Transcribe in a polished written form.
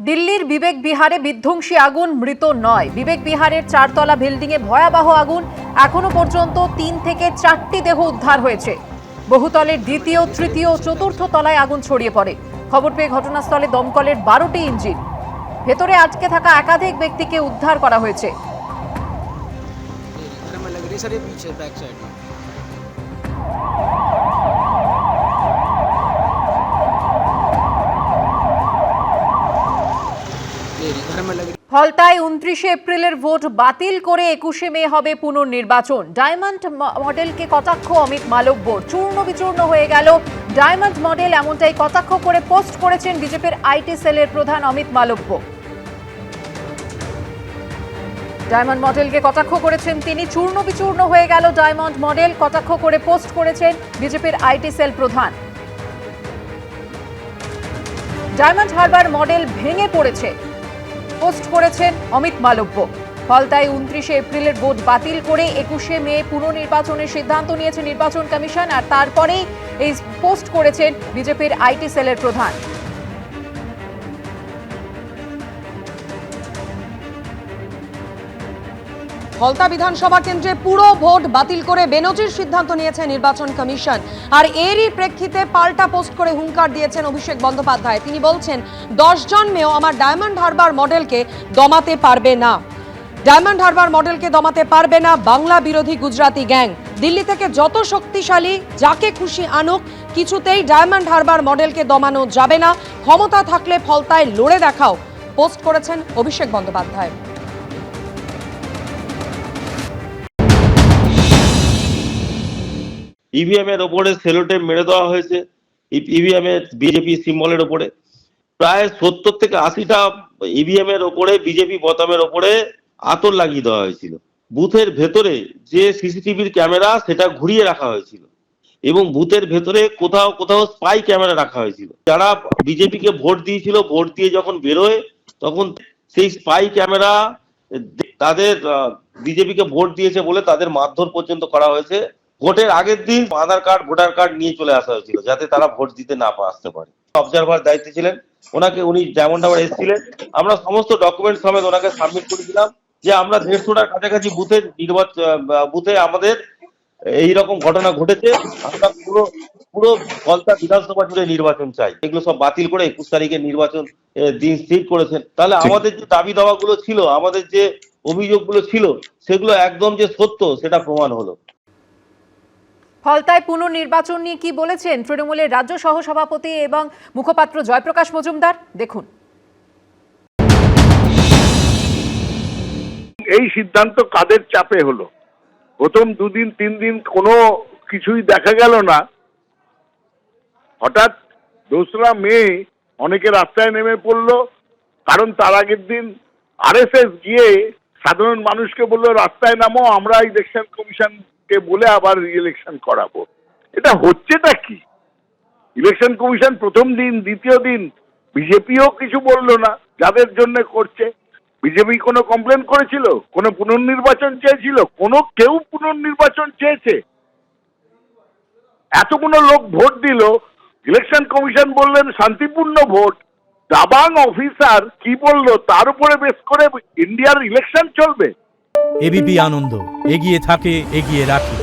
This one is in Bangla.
দিল্লির বিবেক বিহারে বিধ্বংসী আগুন, মৃত নয়। বিবেক বিহারের 4তলা বিল্ডিংয়ে ভয়াবহ আগুন। এখনো পর্যন্ত 3 থেকে 4টি দেহ উদ্ধার হয়েছে। বহুতলের দ্বিতীয়, তৃতীয় ও চতুর্থ তলায় আগুন ছড়িয়ে পড়ে। খবর পেয়ে ঘটনাস্থলে দমকলের 12টি ইঞ্জিন। ভেতরে আটকে থাকা একাধিক ব্যক্তিকে উদ্ধার করা হয়েছে। ফলতায় 29 এপ্রিলের ভোট বাতিল করে 21 মে হবে পুনর্নির্বাচন। ডায়মন্ড মডেলকে কটাক্ষ অমিত মালব্যর। চূর্ণ বিচূর্ণ হয়ে গেল ডায়মন্ড মডেল, এমনটাই কটাক্ষ করে পোস্ট করেছেন বিজেপির আইটি সেলের প্রধান অমিত মালব্য। ডায়মন্ড মডেলকে কটাক্ষ করেছেন তিনি। চূর্ণ বিচূর্ণ হয়ে গেল ডায়মন্ড মডেল, কটাক্ষ করে পোস্ট করেছেন বিজেপির আইটি সেল প্রধান। ডায়মন্ড হারবার মডেল ভেঙে পড়েছে, পোস্ট করেছেন অমিত মালব্য। ফলতায় 29 এপ্রিলের ভোট বাতিল করে 21 মে পুনর্নির্বাচনের সিদ্ধান্ত নিয়েছে নির্বাচন কমিশন, আর তারপরেই এই পোস্ট করেছেন বিজেপির আইটি সেলের প্রধান। ফলতা বিধানসভা কেন্দ্রে পুরো ভোট বাতিল করে বেনজির সিদ্ধান্ত নিয়েছে নির্বাচন কমিশন। আর এরই প্রেক্ষিতে পাল্টা পোস্ট করে হুঙ্কার দিয়েছেন অভিষেক বন্দ্যোপাধ্যায়। তিনি বলছেন, 10 জন মেয়েও আমার ডায়মন্ড হারবার মডেলকে দমাতে পারবে না। ডায়মন্ড হারবার মডেলকে দমাতে পারবে না বাংলা বিরোধী গুজরাটি গ্যাং। দিল্লি থেকে যত শক্তিশালী যাকে খুশি আনুক, কিছুতেই ডায়মন্ড হারবার মডেলকে দমানো যাবে না। ক্ষমতা থাকলে ফলতায় লড়ে দেখাও, পোস্ট করেছেন অভিষেক বন্দ্যোপাধ্যায়। ইভিএম এর ওপরে সেলোটেপ মেরে দেওয়া হয়েছে, ইভিএম এর বিজেপি সিম্বলের ওপরে। প্রায় 70 থেকে 80টা ইভিএম এর ওপরে বিজেপি বোতামের ওপরে আতর লাগিয়ে দেওয়া হয়েছিল। বুথের ভেতরে যে সিসিটিভির ক্যামেরা সেটা ঘুরিয়ে রাখা হয়েছিল এবং বুথের ভেতরে কোথাও কোথাও স্পাই ক্যামেরা রাখা হয়েছিল। যারা বিজেপিকে ভোট দিয়েছিল, ভোট দিয়ে যখন বেরোয় তখন সেই স্পাই ক্যামেরা তাদের বিজেপিকে ভোট দিয়েছে বলে তাদের মারধর পর্যন্ত করা হয়েছে। ভোটের আগের দিন আধার কার্ড, ভোটার কার্ড নিয়ে চলে আসা হয়েছিল যাতে তারা ভোট দিতে না আসতে পারে। অবজারভার দায়িত্বে ছিলেন উনি ডায়মন্ড হারবার এসেছিলেন। আমরা সমস্ত ডকুমেন্ট সমেত ওনাকে সাবমিট করেছিলাম যে আমরা 150টার কাছাকাছি বুথে আমাদের এইরকম ঘটনা ঘটেছে। আমরা পুরো ফলতা বিধানসভা জুড়ে নির্বাচন চাই। এগুলো সব বাতিল করে 21 তারিখে নির্বাচন দিন স্থির করেছেন। তাহলে আমাদের যে দাবি দাওয়াগুলো ছিল, আমাদের যে অভিযোগগুলো ছিল, সেগুলো একদম যে সত্য সেটা প্রমাণ হলো। ফলতায় পুনর্নির্বাচন নিয়ে কি বলেছেন তৃণমূলের রাজ্য সহসভাপতি এবং মুখপাত্র জয়প্রকাশ মজুমদার, দেখুন। এই সিদ্ধান্ত কাদের চাপে হলো? প্রথম 2 দিন 3 দিন কোনো কিছুই দেখা গেল না। হঠাৎ 2রা মে অনেকে রাস্তায় নেমে পড়লো, কারণ তার আগের দিন আরএসএস গিয়ে সাধারণ মানুষকে বললো রাস্তায় নামো, আমরা ইলেকশন কমিশনকে বলে আবার রি-ইলেকশন করাবো। এটা হচ্ছেটা কি? ইলেকশন কমিশন প্রথম দিন, দ্বিতীয় দিন বিজেপিও কিছু বললো না যাদের জন্য করছে। বিজেপি কোনো কমপ্লেন করেছিল? কোনো পুনর্নির্বাচন চেয়েছিল? কেউ পুনর্নির্বাচন চেয়েছে? এতগুলো লোক ভোট দিল, ইলেকশন কমিশন বললেন শান্তিপূর্ণ ভোট। দাবাং অফিসার কি বললো তার উপরে বেস করে ইন্ডিয়ার ইলেকশন চলবে? এবিপি আনন্দ, এগিয়ে থাকে, এগিয়ে রাখে।